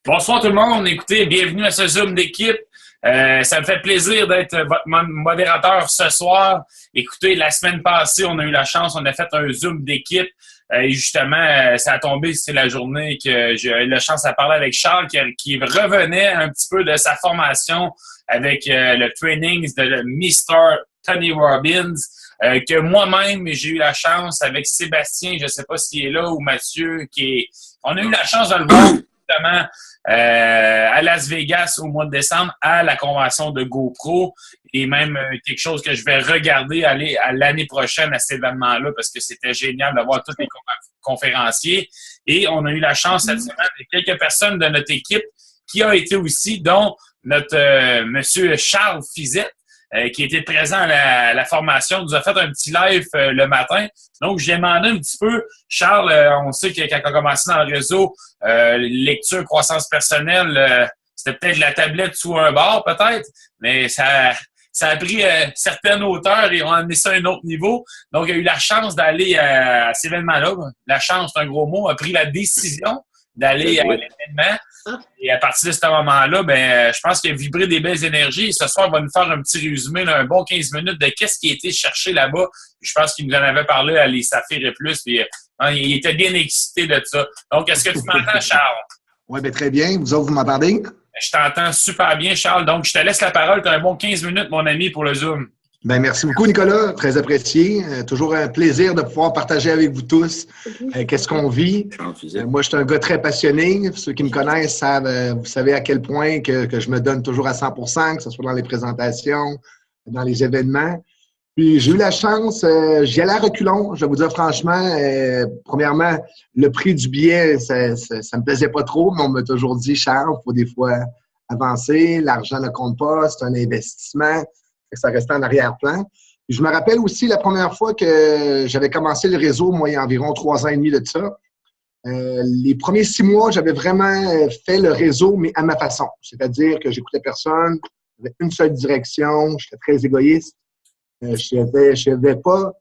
Bonsoir tout le monde. Écoutez, bienvenue à ce Zoom d'équipe. Ça me fait plaisir d'être votre modérateur ce soir. Écoutez, la semaine passée, on a eu la chance, on a fait un Zoom d'équipe. Et justement, ça a tombé, c'est la journée que j'ai eu la chance de parler avec Charles qui revenait un petit peu de sa formation avec le training de Mr. Tony Robbins. Que moi-même, j'ai eu la chance avec Sébastien, je ne sais pas s'il est là, ou Mathieu, on a eu la chance de le voir justement à Las Vegas au mois de décembre à la convention de GoPro et même quelque chose que je vais regarder aller à l'année prochaine à cet événement-là parce que c'était génial d'avoir tous les conférenciers. Et on a eu la chance cette semaine de quelques personnes de notre équipe qui ont été aussi, dont notre monsieur Charles Fizette, qui était présent à la formation, nous a fait un petit live le matin. Donc, j'ai demandé un petit peu, Charles, on sait que quand on a commencé dans le réseau, lecture, croissance personnelle, c'était peut-être la tablette sous un bar, peut-être, mais ça a pris certaines hauteurs et on a amené ça à un autre niveau. Donc, il a eu la chance d'aller à cet événement-là. La chance, c'est un gros mot, a pris la décision d'aller à l'événement. Et à partir de ce moment-là, je pense qu'il a vibré des belles énergies. Et ce soir, on va nous faire un petit résumé, là, un bon 15 minutes de qu'est-ce qui a été cherché là-bas. Je pense qu'il nous en avait parlé à les Saphir et plus. Puis, il était bien excité de ça. Donc, est-ce que tu m'entends, Charles? Oui, très bien. Vous autres, vous m'entendez? Je t'entends super bien, Charles. Donc, je te laisse la parole. Tu as un bon 15 minutes, mon ami, pour le Zoom. Merci beaucoup, Nicolas. Très apprécié. Toujours un plaisir de pouvoir partager avec vous tous qu'est-ce qu'on vit. Moi, je suis un gars très passionné. Ceux qui me connaissent savent, vous savez à quel point que je me donne toujours à 100%, que ce soit dans les présentations, dans les événements. Puis, j'ai eu la chance, j'y allais à reculons. Je vais vous dire franchement, premièrement, le prix du billet, ça me plaisait pas trop, mais on m'a toujours dit, Charles, il faut des fois avancer, l'argent ne compte pas, c'est un investissement. Ça restait en arrière-plan. Je me rappelle aussi la première fois que j'avais commencé le réseau, moi, il y a environ 3 ans et demi de ça. Les premiers 6 mois, j'avais vraiment fait le réseau, mais à ma façon. C'est-à-dire que j'écoutais personne, j'avais une seule direction, j'étais très égoïste. Je n'avais pas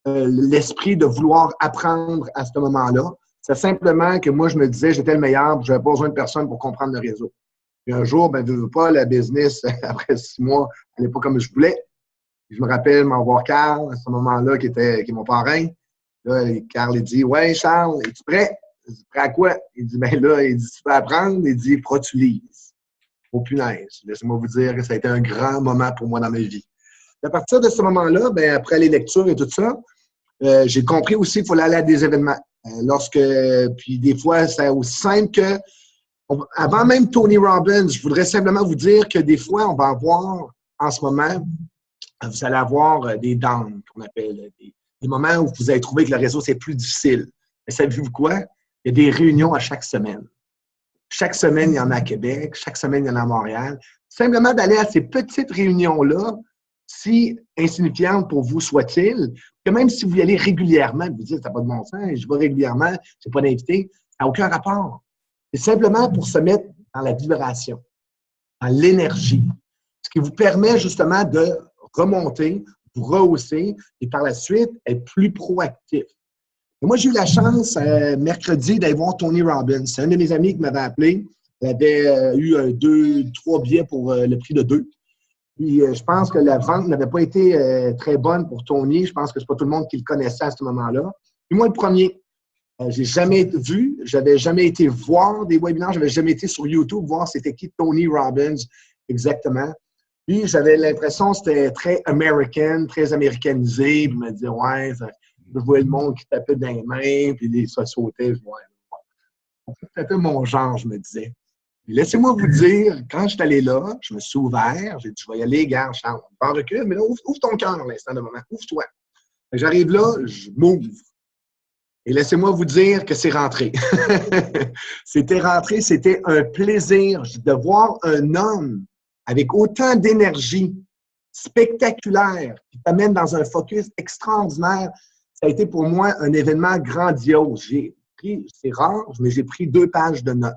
l'esprit de vouloir apprendre à ce moment-là. C'est simplement que moi, je me disais, j'étais le meilleur, je n'avais pas besoin de personne pour comprendre le réseau. Puis un jour, je ne veux pas, la business, après 6 mois, elle n'est pas comme je voulais. Je me rappelle m'en voir Carl, à ce moment-là, qui est mon parrain. Là, Carl, il dit, ouais, Charles, es-tu prêt? Je dis, prêt à quoi? Il dit, tu peux apprendre. Il dit, pourquoi tu lises? Oh, punaise. Laissez-moi vous dire que ça a été un grand moment pour moi dans ma vie. À partir de ce moment-là, après les lectures et tout ça, j'ai compris aussi qu'il fallait aller à des événements. Puis des fois, c'est aussi simple que avant même Tony Robbins, je voudrais simplement vous dire que des fois, on va avoir, en ce moment, vous allez avoir des downs, qu'on appelle, des moments où vous allez trouver que le réseau, c'est plus difficile. Mais savez-vous quoi? Il y a des réunions à chaque semaine. Chaque semaine, il y en a à Québec. Chaque semaine, il y en a à Montréal. Simplement d'aller à ces petites réunions-là, si insignifiantes pour vous soit-il, que même si vous y allez régulièrement, vous dites, ça n'a pas de bon sens, je vais régulièrement, je n'ai pas d'invité, ça n'a aucun rapport. C'est simplement pour se mettre dans la vibration, dans l'énergie, ce qui vous permet justement de remonter, vous rehausser et par la suite être plus proactif. Et moi, j'ai eu la chance mercredi d'aller voir Tony Robbins. C'est un de mes amis qui m'avait appelé. Il avait eu 2-3 billets pour le prix de 2. Puis je pense que la vente n'avait pas été très bonne pour Tony. Je pense que ce n'est pas tout le monde qui le connaissait à ce moment-là. Puis moi, le premier. J'ai jamais vu, j'avais jamais été voir des webinaires, j'avais jamais été sur YouTube voir c'était qui Tony Robbins exactement. Puis j'avais l'impression que c'était très American, très américanisé. Puis je me disais, ouais, je voyais le monde qui tapait dans les mains, puis ça sautait. Je vois, c'est un peu mon genre, je me disais. Laissez-moi vous dire, quand je suis allé là, je me suis ouvert, j'ai dit, je vais y aller, gars, Charles, pas en recul, mais là, ouvre ton cœur à l'instant de moment, ouvre-toi. J'arrive là, je m'ouvre. Et laissez-moi vous dire que c'est rentré. C'était rentré, c'était un plaisir de voir un homme avec autant d'énergie spectaculaire qui t'amène dans un focus extraordinaire. Ça a été pour moi un événement grandiose. C'est rare, mais j'ai pris 2 pages de notes.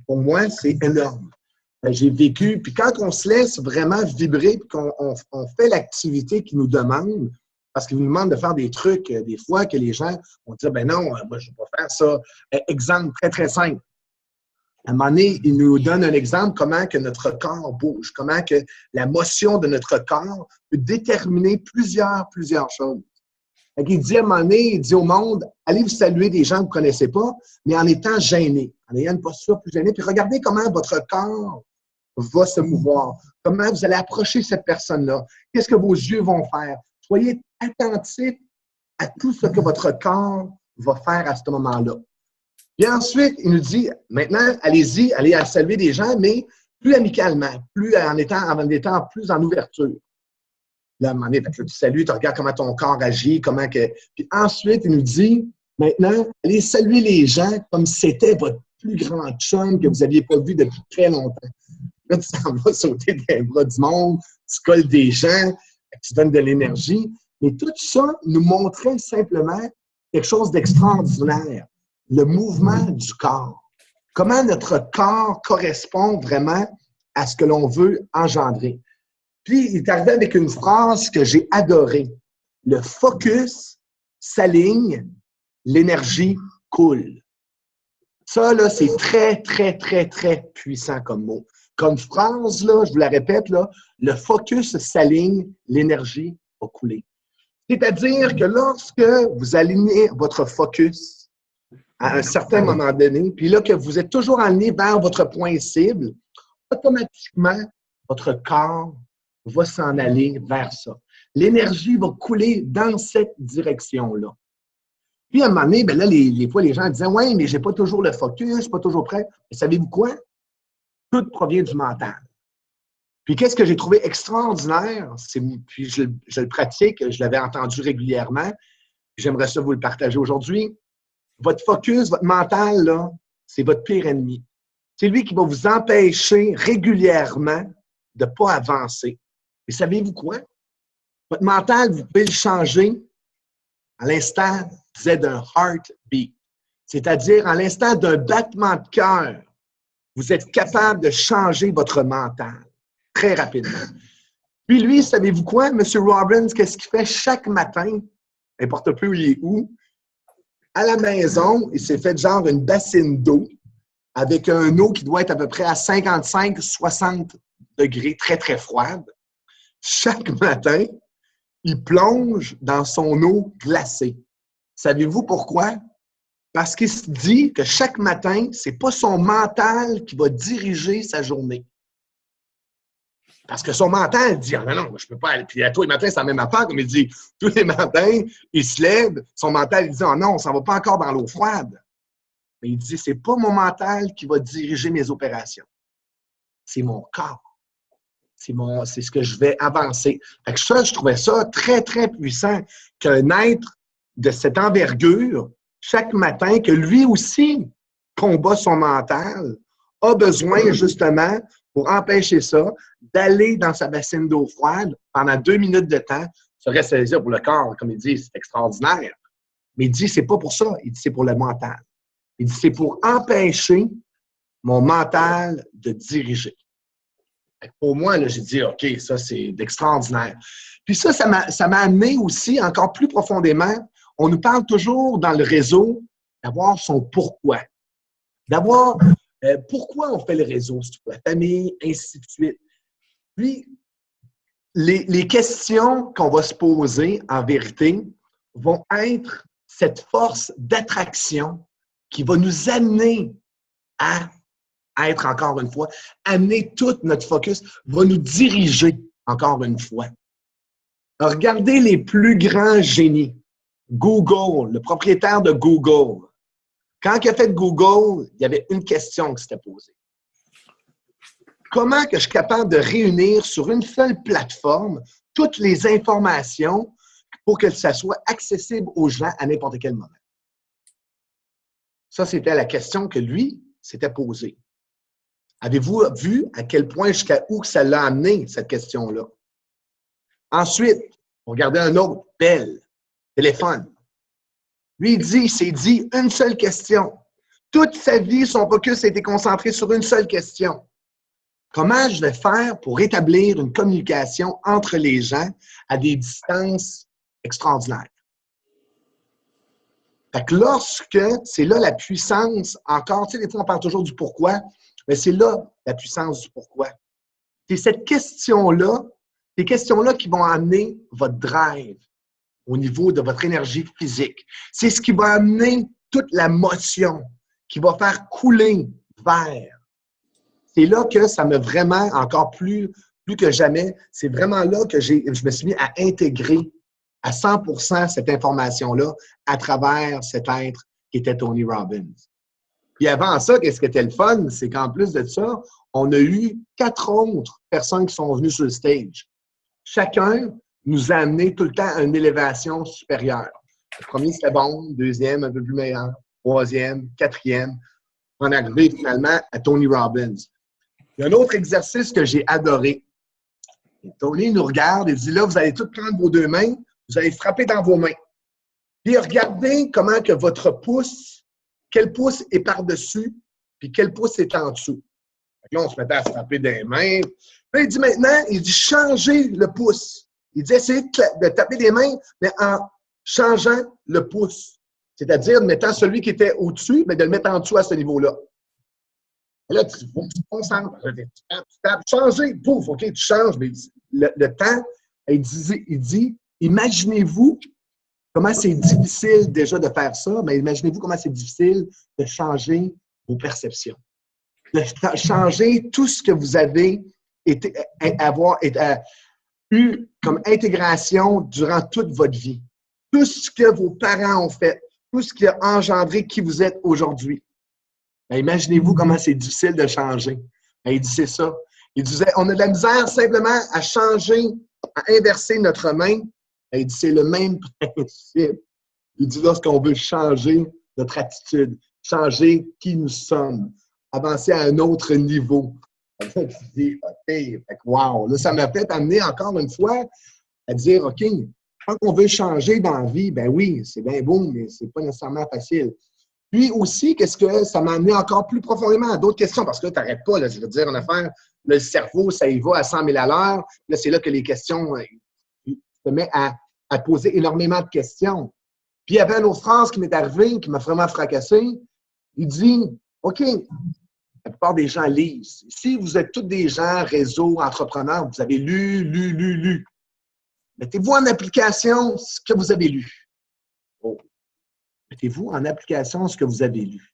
Pour moi, c'est énorme. J'ai vécu, puis quand on se laisse vraiment vibrer, puis qu'on fait l'activité qu'ils nous demandent, parce qu'ils nous demandent de faire des trucs, des fois, que les gens vont dire, ben non, moi, je ne vais pas faire ça. Exemple très, très simple. À un moment donné, il nous donne un exemple comment que notre corps bouge, comment que la motion de notre corps peut déterminer plusieurs choses. Il dit à un moment donné, il dit au monde, allez vous saluer des gens que vous ne connaissez pas, mais en étant gêné, en ayant une posture plus gênée, puis regardez comment votre corps va se mouvoir, comment vous allez approcher cette personne-là, qu'est-ce que vos yeux vont faire. Soyez attentifs à tout ce que votre corps va faire à ce moment-là. Puis ensuite, il nous dit, maintenant, allez-y, allez à saluer des gens, mais plus amicalement, plus en étant plus en ouverture. Là, à un moment donné, tu salues, tu regardes comment ton corps agit, comment que. Puis ensuite, il nous dit, maintenant, allez saluer les gens comme si c'était votre plus grand chum que vous n'aviez pas vu depuis très longtemps. Là, tu t'en vas sauter dans les bras du monde, tu colles des gens, tu donnes de l'énergie. Mais tout ça nous montrait simplement quelque chose d'extraordinaire. Le mouvement du corps. Comment notre corps correspond vraiment à ce que l'on veut engendrer. Puis, il est arrivé avec une phrase que j'ai adorée. Le focus s'aligne, l'énergie coule. Ça, là, c'est très, très, très, très puissant comme mot. Comme phrase, là, je vous la répète, là, le focus s'aligne, l'énergie va couler. C'est-à-dire que lorsque vous alignez votre focus à un certain moment donné, puis là, que vous êtes toujours aligné vers votre point cible, automatiquement, votre corps va s'en aller vers ça. L'énergie va couler dans cette direction-là. Puis, à un moment donné, bien là, les fois, les gens disaient « Ouais, mais j'ai pas toujours le focus, pas toujours prêt. » Mais savez-vous quoi? Tout provient du mental. Puis, qu'est-ce que j'ai trouvé extraordinaire? Puis, je le pratique, je l'avais entendu régulièrement. J'aimerais ça vous le partager aujourd'hui. Votre focus, votre mental, là, c'est votre pire ennemi. C'est lui qui va vous empêcher régulièrement de ne pas avancer. Et savez-vous quoi? Votre mental, vous pouvez le changer à l'instant, je disais, d'un heartbeat. C'est-à-dire, à l'instant d'un battement de cœur, vous êtes capable de changer votre mental très rapidement. Puis lui, savez-vous quoi? M. Robbins, qu'est-ce qu'il fait chaque matin? N'importe peu où il est où. À la maison, il s'est fait genre une bassine d'eau avec un eau qui doit être à peu près à 55-60 degrés, très, très froide. Chaque matin, il plonge dans son eau glacée. Savez-vous pourquoi? Parce qu'il se dit que chaque matin, ce n'est pas son mental qui va diriger sa journée. Parce que son mental dit « Ah non, je ne peux pas aller. » Puis à tous les matins, c'est la même affaire. Comme il dit, tous les matins, il se lève, son mental il dit « Ah non, on ne s'en va pas encore dans l'eau froide. » Mais il dit « C'est pas mon mental qui va diriger mes opérations. C'est mon corps. C'est ce que je vais avancer. » Fait que ça, je trouvais ça très, très puissant qu'un être de cette envergure, chaque matin, que lui aussi combat son mental, a besoin justement, pour empêcher ça, d'aller dans sa bassine d'eau froide pendant 2 minutes de temps. Ça reste à dire pour le corps, comme il dit, c'est extraordinaire. Mais il dit, c'est pas pour ça. Il dit, c'est pour le mental. Il dit, c'est pour empêcher mon mental de diriger. Pour moi, là, j'ai dit, OK, ça, c'est extraordinaire. Puis ça m'a amené aussi, encore plus profondément, on nous parle toujours dans le réseau d'avoir son pourquoi. D'avoir pourquoi on fait le réseau, c'est pour la famille, ainsi de suite. Puis, les questions qu'on va se poser, en vérité, vont être cette force d'attraction qui va nous amener à être, encore une fois, amener tout notre focus, va nous diriger, encore une fois. Alors, regardez les plus grands génies. Google, le propriétaire de Google. Quand il a fait Google, il y avait une question qui s'était posée. Comment que je suis capable de réunir sur une seule plateforme toutes les informations pour que ça soit accessible aux gens à n'importe quel moment? Ça, c'était la question que lui s'était posée. Avez-vous vu à quel point, jusqu'à où ça l'a amené, cette question-là? Ensuite, regardez un autre, Bell, téléphone. Lui, il s'est dit une seule question. Toute sa vie, son focus a été concentré sur une seule question. Comment je vais faire pour établir une communication entre les gens à des distances extraordinaires? Fait que lorsque, c'est là la puissance, encore, tu sais, des fois on parle toujours du pourquoi, mais c'est là la puissance du pourquoi. C'est cette question-là, ces questions-là qui vont amener votre drive au niveau de votre énergie physique. C'est ce qui va amener toute la motion, qui va faire couler vers. C'est là que ça m'a vraiment, encore plus que jamais, c'est vraiment là que je me suis mis à intégrer à 100% cette information-là à travers cet être qui était Tony Robbins. Puis avant ça, qu'est-ce qui était le fun? C'est qu'en plus de ça, on a eu 4 autres personnes qui sont venues sur le stage. Chacun nous a amené tout le temps à une élévation supérieure. Le premier, c'était bon. Deuxième, un peu plus meilleur. Troisième, quatrième. On est arrivé finalement à Tony Robbins. Il y a un autre exercice que j'ai adoré. Et Tony nous regarde et dit, là, vous allez tous prendre vos 2 mains, vous allez frapper dans vos mains. Puis regardez comment que votre pouce, quel pouce est par-dessus, puis quel pouce est en dessous. Là, on se mettait à frapper des mains. Puis il dit maintenant, il dit changez le pouce. Il dit essayez de taper des mains, mais en changeant le pouce. C'est-à-dire, mettant celui qui était au-dessus, mais de le mettre en dessous à ce niveau-là. Là, tu te concentres. Tu tapes, changer, pouf, OK, tu changes. Mais le temps, il dit, imaginez-vous comment c'est difficile déjà de faire ça, mais imaginez-vous comment c'est difficile de changer vos perceptions. De changer tout ce que vous avez eu comme intégration durant toute votre vie. Tout ce que vos parents ont fait, tout ce qui a engendré qui vous êtes aujourd'hui. Ben, imaginez-vous comment c'est difficile de changer. Ben, il dit, c'est ça. Il disait, on a de la misère simplement à changer, à inverser notre main. Ben, il dit, c'est le même principe. Il dit, lorsqu'on veut changer notre attitude, changer qui nous sommes, avancer à un autre niveau. Tu dis, OK, wow. Là, ça m'a fait amener encore une fois à dire, OK, quand on veut changer dans la vie, ben oui, c'est bien beau, mais c'est pas nécessairement facile. Puis aussi, qu'est-ce que ça m'a amené encore plus profondément à d'autres questions? Parce que là, tu n'arrêtes pas, là, je veux dire, en affaire, le cerveau, ça y va à 100 000 à l'heure. Là, c'est là que les questions, tu te mets à poser énormément de questions. Puis il y avait une autre phrase qui m'est arrivée, qui m'a vraiment fracassé. Il dit, OK, la plupart des gens lisent. Si vous êtes tous des gens, réseau, entrepreneurs, vous avez lu. Mettez-vous en application ce que vous avez lu. Oh. Mettez-vous en application ce que vous avez lu.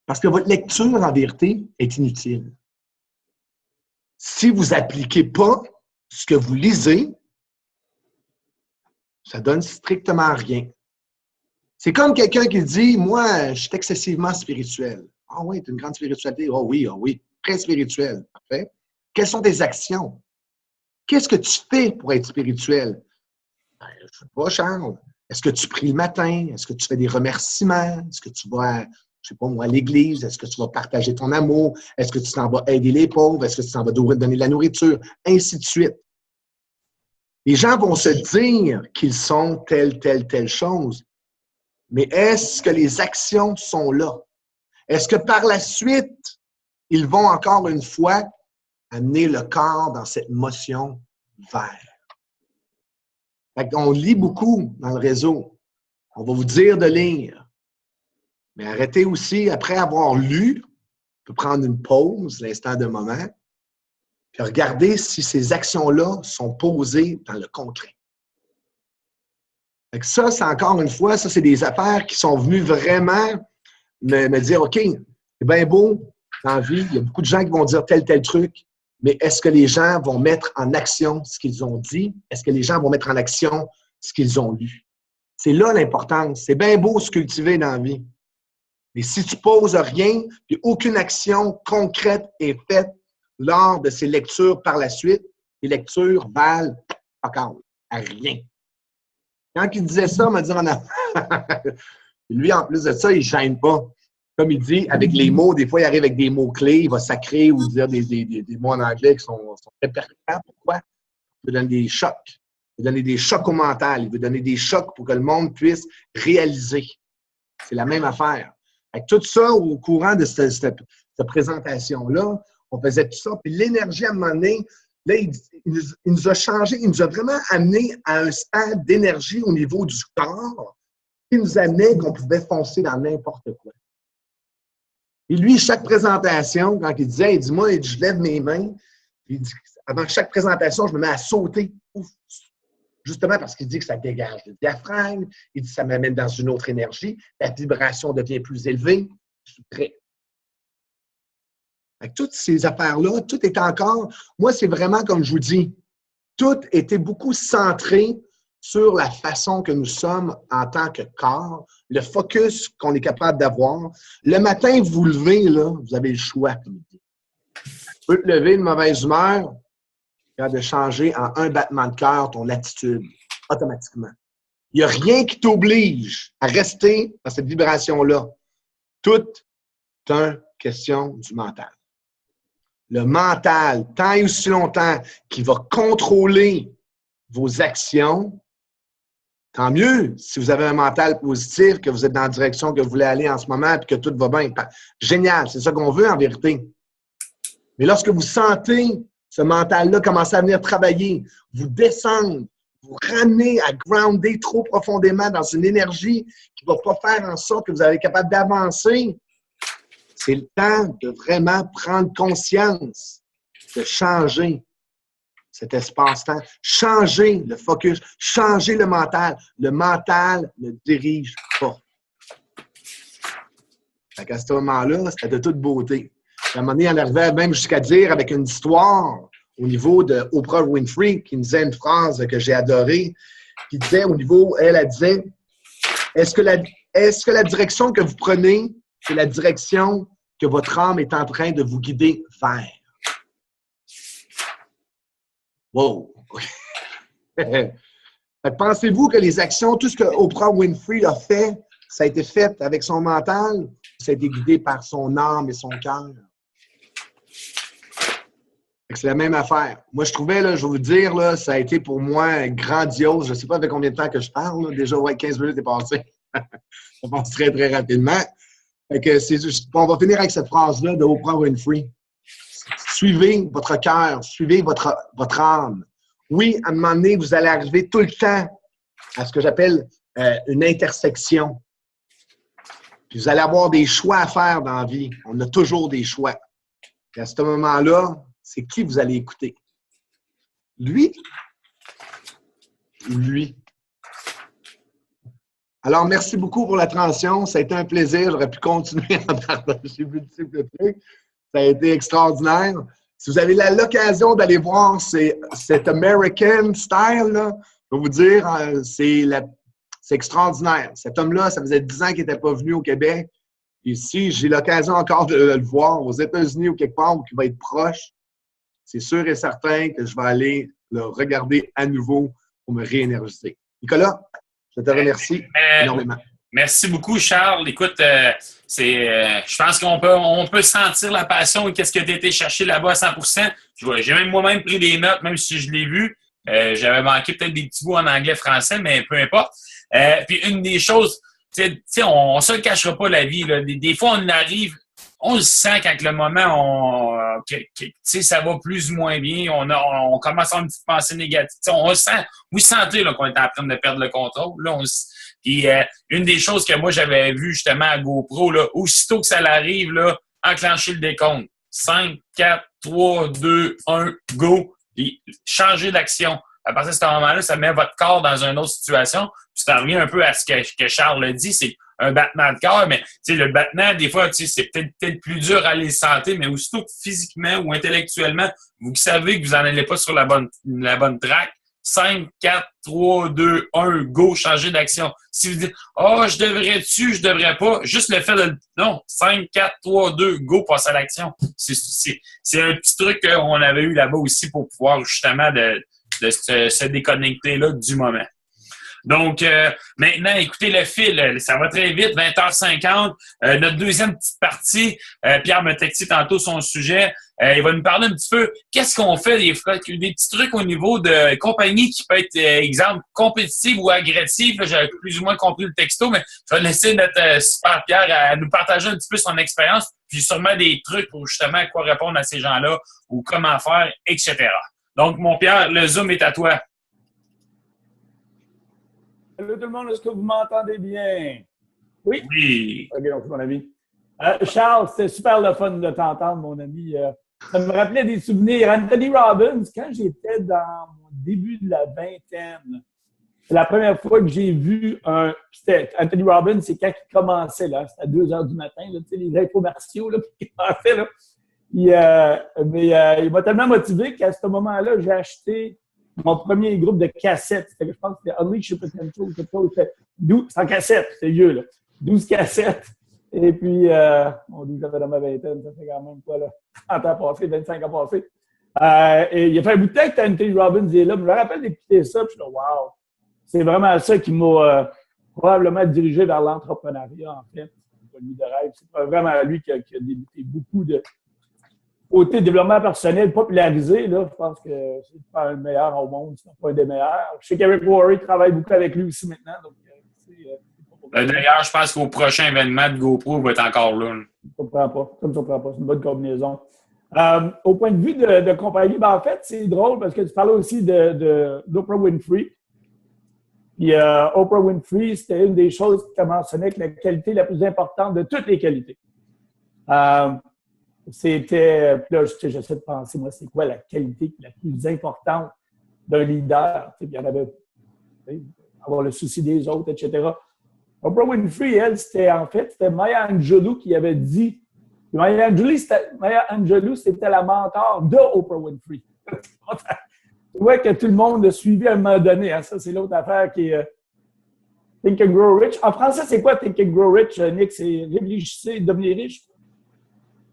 Parce que votre lecture, en vérité, est inutile. Si vous n'appliquez pas ce que vous lisez, ça donne strictement rien. C'est comme quelqu'un qui dit, moi, je suis excessivement spirituel. Ah oui, tu as une grande spiritualité. Ah oui, très spirituel. Parfait. Quelles sont tes actions? Qu'est-ce que tu fais pour être spirituel? Ben, je ne sais pas, Charles. Est-ce que tu pries le matin? Est-ce que tu fais des remerciements? Est-ce que tu vas, je sais pas moi, à l'église? Est-ce que tu vas partager ton amour? Est-ce que tu t'en vas aider les pauvres? Est-ce que tu t'en vas donner de la nourriture? Ainsi de suite. Les gens vont se dire qu'ils sont telle chose. Mais est-ce que les actions sont là? Est-ce que par la suite, ils vont encore une fois amener le corps dans cette motion vers? On lit beaucoup dans le réseau. On va vous dire de lire. Mais arrêtez aussi, après avoir lu, on peut prendre une pause, l'instant d'un moment, puis regarder si ces actions-là sont posées dans le concret. Ça, c'est encore une fois, ça, c'est des affaires qui sont venues vraiment me dire, OK, c'est bien beau dans la vie, il y a beaucoup de gens qui vont dire tel truc, mais est-ce que les gens vont mettre en action ce qu'ils ont dit? Est-ce que les gens vont mettre en action ce qu'ils ont lu? C'est là l'importance. C'est bien beau se cultiver dans la vie. Mais si tu poses rien, puis aucune action concrète est faite lors de ces lectures par la suite, les lectures valent à rien. Quand il disait ça, il m'a dit lui, en plus de ça, il ne gêne pas. Comme il dit, avec les mots, des fois, il arrive avec des mots-clés, il va sacrer ou dire des mots en anglais qui sont très pertinents. Pourquoi? Il veut donner des chocs. Il veut donner des chocs au mental. Il veut donner des chocs pour que le monde puisse réaliser. C'est la même affaire. Avec tout ça, au courant de cette présentation-là, on faisait tout ça. Puis l'énergie, à un moment donné, là, il nous a changé, il nous a vraiment amené à un stade d'énergie au niveau du corps qui nous amenait qu'on pouvait foncer dans n'importe quoi. Et lui, chaque présentation, quand il disait, il dit, moi, je lève mes mains, il dit, avant chaque présentation, je me mets à sauter. Ouf. Justement parce qu'il dit que ça dégage le diaphragme, il dit que ça m'amène dans une autre énergie, la vibration devient plus élevée, je suis prêt. Avec toutes ces affaires-là, tout est encore, moi, c'est vraiment comme je vous dis, tout était beaucoup centré sur la façon que nous sommes en tant que corps, le focus qu'on est capable d'avoir. Le matin, vous vous levez, là, vous avez le choix. Tu peux te lever de mauvaise humeur, de changer en un battement de cœur ton attitude, automatiquement. Il n'y a rien qui t'oblige à rester dans cette vibration-là. Tout est une question du mental. Le mental, tant et aussi longtemps qu'il va contrôler vos actions, tant mieux si vous avez un mental positif, que vous êtes dans la direction que vous voulez aller en ce moment et que tout va bien. Génial, c'est ça qu'on veut en vérité. Mais lorsque vous sentez ce mental-là commencer à venir travailler, vous descendre, vous ramener à grounder trop profondément dans une énergie qui ne va pas faire en sorte que vous allez être capable d'avancer, c'est le temps de vraiment prendre conscience, de changer cet espace-temps, changer le focus, changer le mental. Le mental ne dirige pas. À ce moment-là, c'était de toute beauté. À un moment donné, on arrivait même jusqu'à dire, avec une histoire au niveau de Oprah Winfrey, qui nous disait une phrase que j'ai adorée, qui disait au niveau, elle disait, est-ce que la direction que vous prenez, c'est la direction que votre âme est en train de vous guider vers? Wow! Pensez-vous que les actions, tout ce que Oprah Winfrey a fait, ça a été fait avec son mental, ça a été guidé par son âme et son cœur? C'est la même affaire. Moi, je trouvais, là, je vais vous dire, là, ça a été pour moi grandiose. Je ne sais pas avec combien de temps que je parle. Là. Déjà, ouais, 15 minutes est passé. Ça passe très, très rapidement. Fait que on va finir avec cette phrase-là de Oprah Winfrey. Suivez votre cœur, suivez votre âme. Oui, à un moment donné, vous allez arriver tout le temps à ce que j'appelle une intersection. Puis vous allez avoir des choix à faire dans la vie. On a toujours des choix. Et à ce moment-là, c'est qui vous allez écouter? Lui ou lui? Alors, merci beaucoup pour la transition. Ça a été un plaisir. J'aurais pu continuer à partager multiples trucs. Ça a été extraordinaire. Si vous avez l'occasion d'aller voir cet American style, là, je vais vous dire, c'est extraordinaire. Cet homme-là, ça faisait 10 ans qu'il n'était pas venu au Québec. Et si j'ai l'occasion encore de le voir aux États-Unis ou quelque part où il va être proche, c'est sûr et certain que je vais aller le regarder à nouveau pour me réénergiser. Nicolas, je te remercie énormément. Merci beaucoup, Charles. Écoute, je pense qu'on peut sentir la passion et qu'est-ce que tu as été chercher là-bas à 100%. J'ai même moi-même pris des notes, même si je l'ai vu. J'avais manqué peut-être des petits bouts en anglais-français, mais peu importe. Puis une des choses, tu sais, on ne se le cachera pas la vie. Là. Des fois, on arrive, on le sent quand le moment, ça va plus ou moins bien. On commence à avoir une petite pensée négative. On le sent. Vous sentez qu'on est en train de perdre le contrôle. Là, puis une des choses que moi, j'avais vu justement à GoPro, là, aussitôt que ça l'arrive, là, enclencher le décompte. 5, 4, 3, 2, 1, go. Puis changer d'action. À partir de ce moment-là, ça met votre corps dans une autre situation. Puis ça revient un peu à ce que Charles a dit, c'est un battement de cœur, mais le battement, des fois, c'est peut-être plus dur à les sentir, mais aussitôt que physiquement ou intellectuellement, vous savez que vous n'en allez pas sur la bonne track, 5, 4, 3, 2, 1, go, changer d'action. Si vous dites « Ah, je devrais-tu, je devrais pas », juste le fait de... Non, 5, 4, 3, 2, go, passe à l'action. C'est un petit truc qu'on avait eu là-bas aussi pour pouvoir justement de se déconnecter là du moment. Donc, maintenant, écoutez le fil, ça va très vite, 20h50. Notre deuxième petite partie, Pierre m'a texté tantôt son sujet. Il va nous parler un petit peu, qu'est-ce qu'on fait des petits trucs au niveau de compagnie qui peut être, exemple, compétitive ou agressive. J'avais plus ou moins compris le texto, mais je vais laisser notre super Pierre à nous partager un petit peu son expérience, puis sûrement des trucs pour justement quoi répondre à ces gens-là ou comment faire, etc. Donc, mon Pierre, le Zoom est à toi. Salut tout le monde, est-ce que vous m'entendez bien? Oui? Oui. OK, donc, mon ami. Charles, c'était super le fun de t'entendre, mon ami. Ça me rappelait des souvenirs. Anthony Robbins, quand j'étais dans mon début de la vingtaine, c'est la première fois que j'ai vu Anthony Robbins, c'est quand il commençait, là. C'était à 2 h du matin, là, tu sais, les infomerciaux, là, qui commençaient, là. Il m'a tellement motivé qu'à ce moment-là, j'ai acheté mon premier groupe de cassettes. Je pense que c'était Unleash Your Potential, quelque chose. C'était 12, c'est en cassette, c'est vieux, là. 12 cassettes. Et puis, j'avais dans ma vingtaine, ça fait quand même quoi, là? 30 ans passés, 25 ans passés. Et il a fait un bout de temps que Anthony Robbins est là. Je me rappelle d'écouter ça, puis je suis là, wow! C'est vraiment ça qui m'a probablement dirigé vers l'entrepreneuriat, en fait. C'est lui de rêve. C'est vraiment lui qui a débuté beaucoup de côté développement personnel popularisé. Là, je pense que c'est pas le meilleur au monde, c'est pas un des meilleurs. Je sais qu'Eric Worre travaille beaucoup avec lui aussi maintenant. Donc, d'ailleurs, je pense qu'au prochain événement de GoPro, il va être encore là. Ça me surprend pas. Ça me surprend pas. C'est une bonne combinaison. Au point de vue de compagnie, en fait, c'est drôle parce que tu parlais aussi d'Oprah Winfrey. Puis Oprah Winfrey, c'était une des choses qui mentionnait que la qualité la plus importante de toutes les qualités. C'était, là, j'essaie de penser, moi, c'est quoi la qualité la plus importante d'un leader? Il y en avait, avoir le souci des autres, etc. Oprah Winfrey, elle, c'était Maya Angelou qui avait dit. Maya Angelou, c'était la mentor de Oprah Winfrey. Tu vois que tout le monde a suivi à un moment donné. Hein? Ça, c'est l'autre affaire qui est Think and Grow Rich. En français, c'est quoi Think and Grow Rich, Nick? C'est réfléchissez et devenir riche.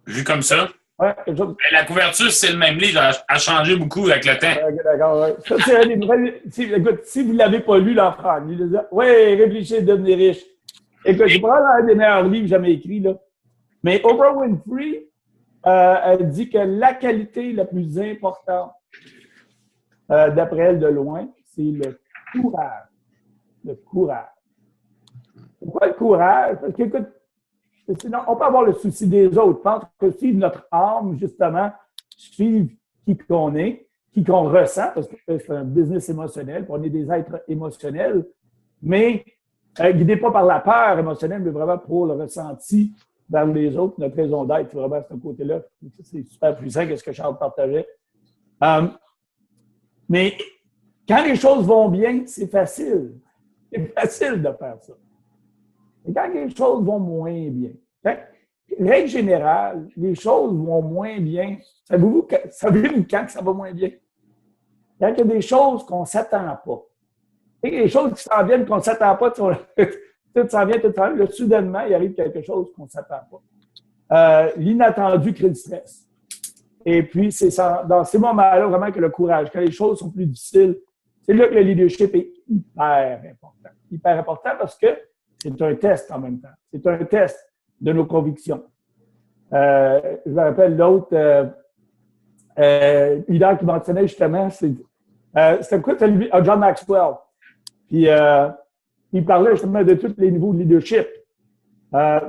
Vu comme ça. Ouais, la couverture, c'est le même livre. A changé beaucoup avec le temps. Okay, d'accord, ouais. Ça, c'est un des vrais. Écoute, si vous ne l'avez pas lu, l'enfant, oui, réfléchissez et devenir riche. Écoute, c'est probablement un des meilleurs livres jamais écrits, là. Mais Oprah Winfrey, elle dit que la qualité la plus importante, d'après elle de loin, c'est le courage. Le courage. Pourquoi le courage? Parce qu'écoute, sinon, on peut avoir le souci des autres. Je pense que suivre notre âme, justement, suivre qui qu'on est, qui qu'on ressent, parce que c'est un business émotionnel, on est des êtres émotionnels, mais guidés pas par la peur émotionnelle, mais vraiment pour le ressenti vers les autres, notre raison d'être, vraiment, à ce côté-là. C'est super puissant, qu'est-ce que Charles partageait. Mais quand les choses vont bien, c'est facile. C'est facile de faire ça. Et quand les choses vont moins bien, règle générale, les choses vont moins bien. Savez-vous quand ça va moins bien? Quand il y a des choses qu'on ne s'attend pas. Et les choses qui s'en viennent qu'on ne s'attend pas, tout s'en vient, là, soudainement, il arrive quelque chose qu'on ne s'attend pas. L'inattendu crée du stress. Et puis, c'est dans ces moments-là vraiment que le courage, quand les choses sont plus difficiles, c'est là que le leadership est hyper important. Hyper important parce que c'est un test en même temps. C'est un test de nos convictions. Je me rappelle l'autre leader qui mentionnait justement, c'était quoi? C'était John Maxwell. Puis, il parlait justement de tous les niveaux de leadership.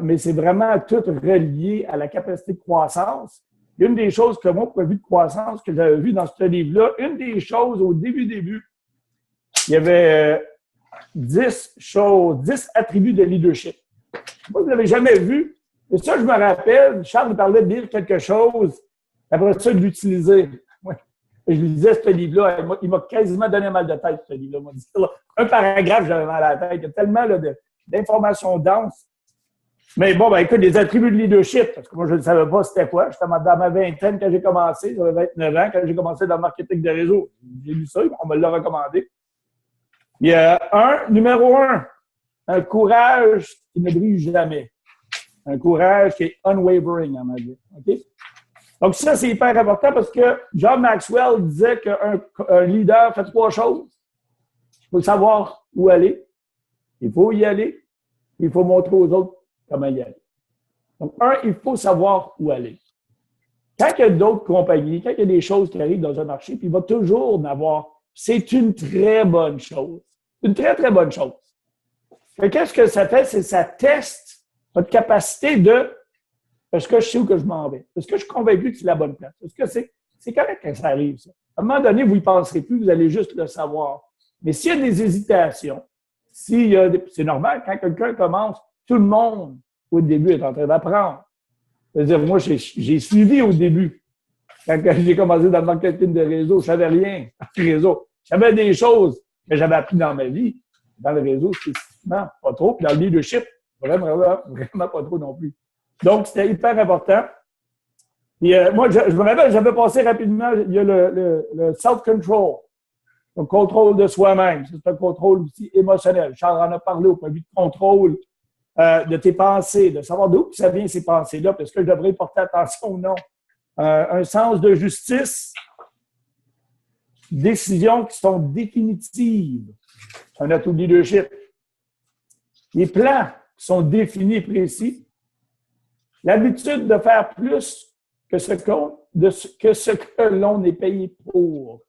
Mais c'est vraiment tout relié à la capacité de croissance. Une des choses que moi, au point de vue de croissance, que j'avais vu dans ce livre-là, une des choses au début, il y avait 10 attributs de leadership. Moi, je ne l'avais jamais vu. Et ça, je me rappelle, Charles me parlait de lire quelque chose, après ça, de l'utiliser. Ouais. Et je lui disais, ce livre-là, il m'a quasiment donné mal de tête, ce livre-là. Un paragraphe, j'avais mal à la tête. Il y a tellement là, d'informations denses. Mais bon, écoute, les attributs de leadership, parce que moi, je ne savais pas c'était quoi. J'étais dans ma vingtaine quand j'ai commencé, j'avais 29 ans, quand j'ai commencé dans le marketing de réseau. J'ai lu ça, on me l'a recommandé. Il y a numéro 1, un courage qui ne brille jamais. Un courage qui est unwavering, en anglais. OK? Donc, ça, c'est hyper important parce que John Maxwell disait qu'un leader fait 3 choses. Il faut savoir où aller, il faut y aller, il faut montrer aux autres comment y aller. Donc, il faut savoir où aller. Quand il y a d'autres compagnies, quand il y a des choses qui arrivent dans un marché, puis il va toujours en avoir. C'est une très bonne chose. Une très, très bonne chose. Qu'est-ce que ça fait? C'est que ça teste votre capacité de est-ce que je sais où que je m'en vais? Est-ce que je suis convaincu que c'est la bonne place? Est-ce que c'est correct quand ça arrive, ça? À un moment donné, vous n'y penserez plus, vous allez juste le savoir. Mais s'il y a des hésitations, c'est normal, quand quelqu'un commence, tout le monde, au début, est en train d'apprendre. C'est-à-dire, moi, j'ai suivi au début. Quand j'ai commencé dans le marketing de réseau, je savais rien en réseau. Je savais des choses que j'avais appris dans ma vie. Dans le réseau, spécifiquement, pas trop. Puis dans le leadership, vraiment pas trop non plus. Donc, c'était hyper important. Et moi, je me rappelle, j'avais passé rapidement, il y a le self-control, le contrôle de soi-même. C'est un contrôle aussi émotionnel. Charles en a parlé au point de vue de contrôle de tes pensées, de savoir d'où ça vient ces pensées-là, parce que je devrais porter attention ou non. Un sens de justice, décisions qui sont définitives. C'est un atout de leadership. Les plans qui sont définis, précis. L'habitude de faire plus que ce que l'on est payé pour.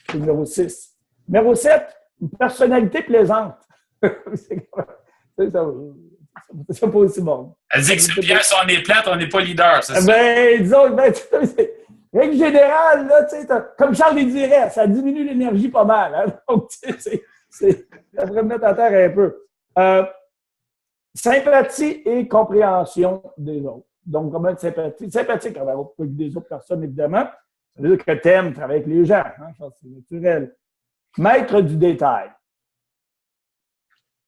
C'est numéro 6. Numéro 7, une personnalité plaisante. C'est pas aussi bon. Elle dit que c'est bien si on est plate, on n'est pas leader, c'est ça? Ben, disons, règle générale, là, tu sais, comme Charles le dirait, ça diminue l'énergie pas mal. Hein? Donc, ça devrait me mettre à terre un peu. Sympathie et compréhension des autres. Donc, comment être sympathique envers des autres personnes, évidemment. Ça veut dire que tu aimes travailler avec les gens. Hein? C'est naturel. Maître du détail.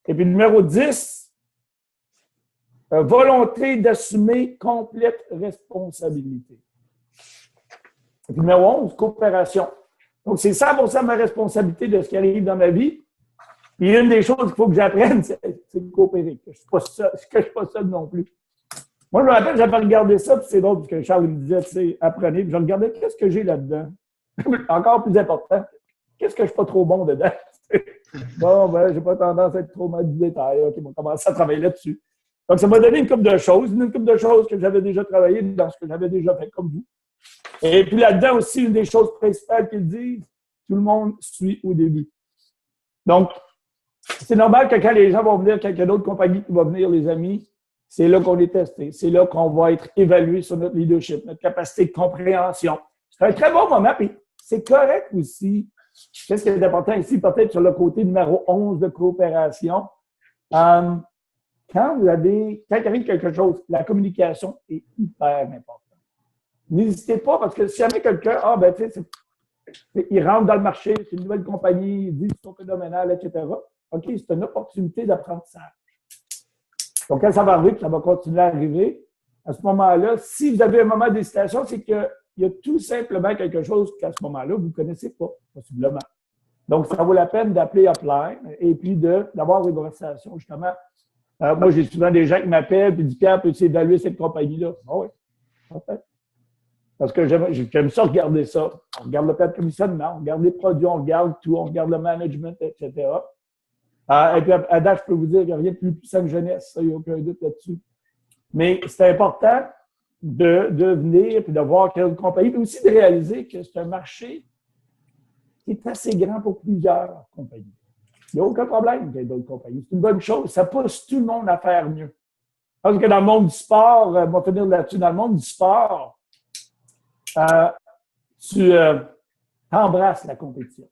Et puis, numéro 10, volonté d'assumer complète responsabilité. Et puis, numéro 11, coopération. Donc, c'est 100% ma responsabilité de ce qui arrive dans ma vie. Puis, une des choses qu'il faut que j'apprenne, c'est de coopérer. Que je ne suis pas seul non plus. Moi, je me rappelle, j'avais regardé ça, puis c'est drôle, parce que Charles me disait, tu sais, apprenez. Puis je regardais, qu'est-ce que j'ai là-dedans? Encore plus important, qu'est-ce que je ne suis pas trop bon dedans? Bon, ben, j'ai pas tendance à être trop mal du détail. OK, on va commencer à travailler là-dessus. Donc, ça m'a donné une couple de choses que j'avais déjà travaillé dans ce que j'avais déjà fait, comme vous. Et puis là-dedans aussi, une des choses principales qu'ils disent, tout le monde suit au début. Donc, c'est normal que quand les gens vont venir, quand il y a d'autres compagnies qui vont venir, les amis, c'est là qu'on est testé. C'est là qu'on va être évalué sur notre leadership, notre capacité de compréhension. C'est un très bon moment, puis c'est correct aussi. Qu'est-ce qui est important ici, peut-être sur le côté numéro 11 de coopération? Quand il arrive quelque chose, la communication est hyper importante. N'hésitez pas, parce que si jamais quelqu'un, tu sais, il rentre dans le marché, c'est une nouvelle compagnie, il dit qu'ils sont phénoménales, etc. OK, c'est une opportunité d'apprentissage. Donc, quand ça va arriver, puis ça va continuer à arriver, à ce moment-là, si vous avez un moment d'hésitation, c'est qu'il y a tout simplement quelque chose qu'à ce moment-là, vous ne connaissez pas, possiblement. Donc, ça vaut la peine d'appeler Upline et puis d'avoir une conversation, justement. Moi, j'ai souvent des gens qui m'appellent et disent, Pierre, peux-tu évaluer cette compagnie-là? Ah oui, en fait. Parce que j'aime ça regarder ça. On regarde le plan de commissionnement, on regarde les produits, on regarde tout, on regarde le management, etc. Et puis, à date, je peux vous dire qu'il n'y a rien de plus puissant que jeunesse. Ça, il n'y a aucun doute là-dessus. Mais c'est important de venir et de voir quelle compagnie, puis aussi de réaliser que c'est un marché qui est assez grand pour plusieurs compagnies. Il n'y a aucun problème qu'il y ait d'autres compagnies. C'est une bonne chose. Ça pousse tout le monde à faire mieux. Parce que dans le monde du sport, on va finir là-dessus, dans le monde du sport, tu embrasses la compétition.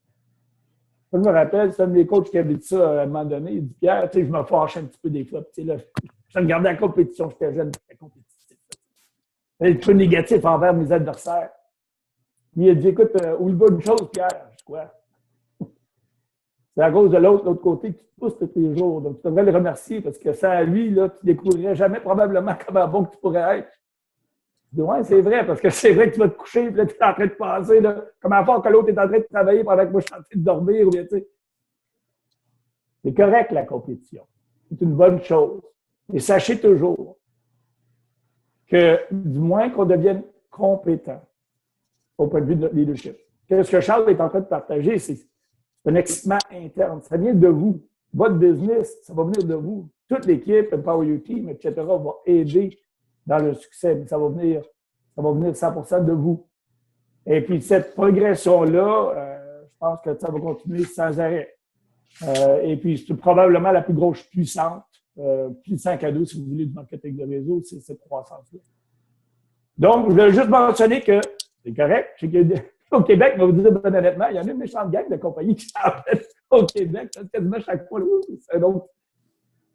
Je me rappelle, c'est un de mes coachs qui avait dit ça à un moment donné. Il dit, Pierre, tu sais, je me fâche un petit peu des fois. Tu sais, là, je regardais la compétition, j'étais jeune, j'étais compétitif. J'étais trop négatif envers mes adversaires. Il a dit, écoute, oublie pas une chose, Pierre. Je dis, quoi? C'est à cause de l'autre côté que tu te pousses tous les jours. Donc, tu devrais le remercier parce que sans lui, là, tu ne découvrirais jamais probablement comment bon que tu pourrais être. Je dis, ouais, c'est vrai, parce que c'est vrai que tu vas te coucher et là, tu es en train de penser là, comment faire que l'autre est en train de travailler pendant que moi, je suis en train de dormir. Ou bien, tu sais. C'est correct, la compétition. C'est une bonne chose. Et sachez toujours que, du moins qu'on devienne compétent au point de vue de notre leadership. Ce que Charles est en train de partager, c'est un excitement interne. Ça vient de vous. Votre business, ça va venir de vous. Toute l'équipe, Empower Your Team, etc., va aider dans le succès, mais ça va venir 100% de vous. Et puis, cette progression-là, je pense que ça va continuer sans arrêt. Et puis, c'est probablement la plus grosse puissant cadeau, si vous voulez, du marketing de réseau, c'est cette croissance-là. Donc, je voulais juste mentionner que c'est correct. Je sais qu'au Québec, on va vous dire, ben, honnêtement, il y en a une méchante gang de compagnies qui s'appellent au Québec. C'est quasiment chaque fois. C'est donc,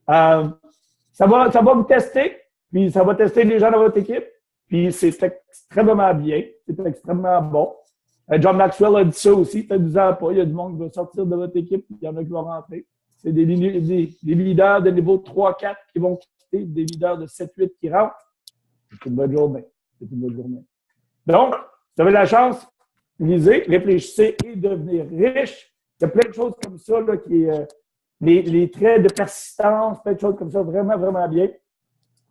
ça va me tester, puis ça va tester les gens de votre équipe, puis c'est extrêmement bien. C'est extrêmement bon. John Maxwell a dit ça aussi. Faites-en pas. Il y a du monde qui va sortir de votre équipe, puis il y en a qui vont rentrer. C'est des leaders de niveau 3-4 qui vont quitter, des leaders de 7-8 qui rentrent. C'est une bonne journée. C'est une bonne journée. Donc, vous avez la chance, lisez, réfléchissez et devenir riche. Il y a plein de choses comme ça, là, les traits de persistance, plein de choses comme ça, vraiment, vraiment bien.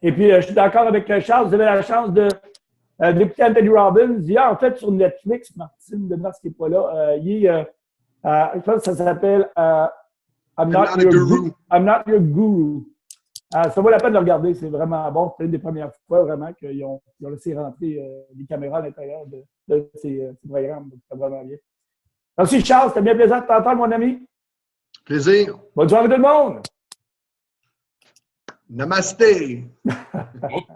Et puis, je suis d'accord avec Charles, vous avez la chance d'écouter Anthony Robbins. Il y a en fait sur Netflix, Martine Demers qui n'est pas là, je pense que ça s'appelle I'm not your guru. Ça vaut la peine de regarder, c'est vraiment bon. C'est une des premières fois vraiment qu'ils ont laissé rentrer des caméras à l'intérieur de ces programmes. C'est vraiment bien. Merci Charles, c'était bien plaisant de t'entendre, mon ami. Plaisir. Bonne soirée tout le monde. Namasté.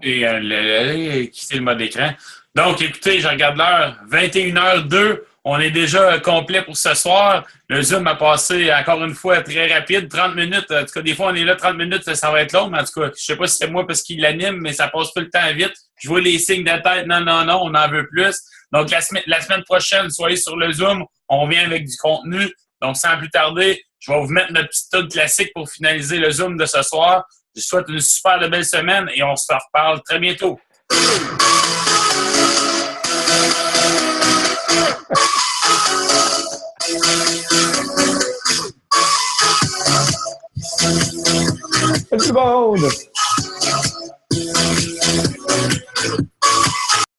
Et quitter le mode écran. Donc, écoutez, je regarde l'heure, 21h02. On est déjà complet pour ce soir. Le Zoom a passé, encore une fois, très rapide, 30 minutes. En tout cas, des fois, on est là 30 minutes, ça va être long, mais en tout cas, je sais pas si c'est moi parce qu'il l'anime, mais ça passe tout le temps vite. Je vois les signes de tête. Non, on en veut plus. Donc, la semaine prochaine, soyez sur le Zoom. On revient avec du contenu. Donc, sans plus tarder, je vais vous mettre notre petite tune classique pour finaliser le Zoom de ce soir. Je vous souhaite une super belle semaine et on se reparle très bientôt.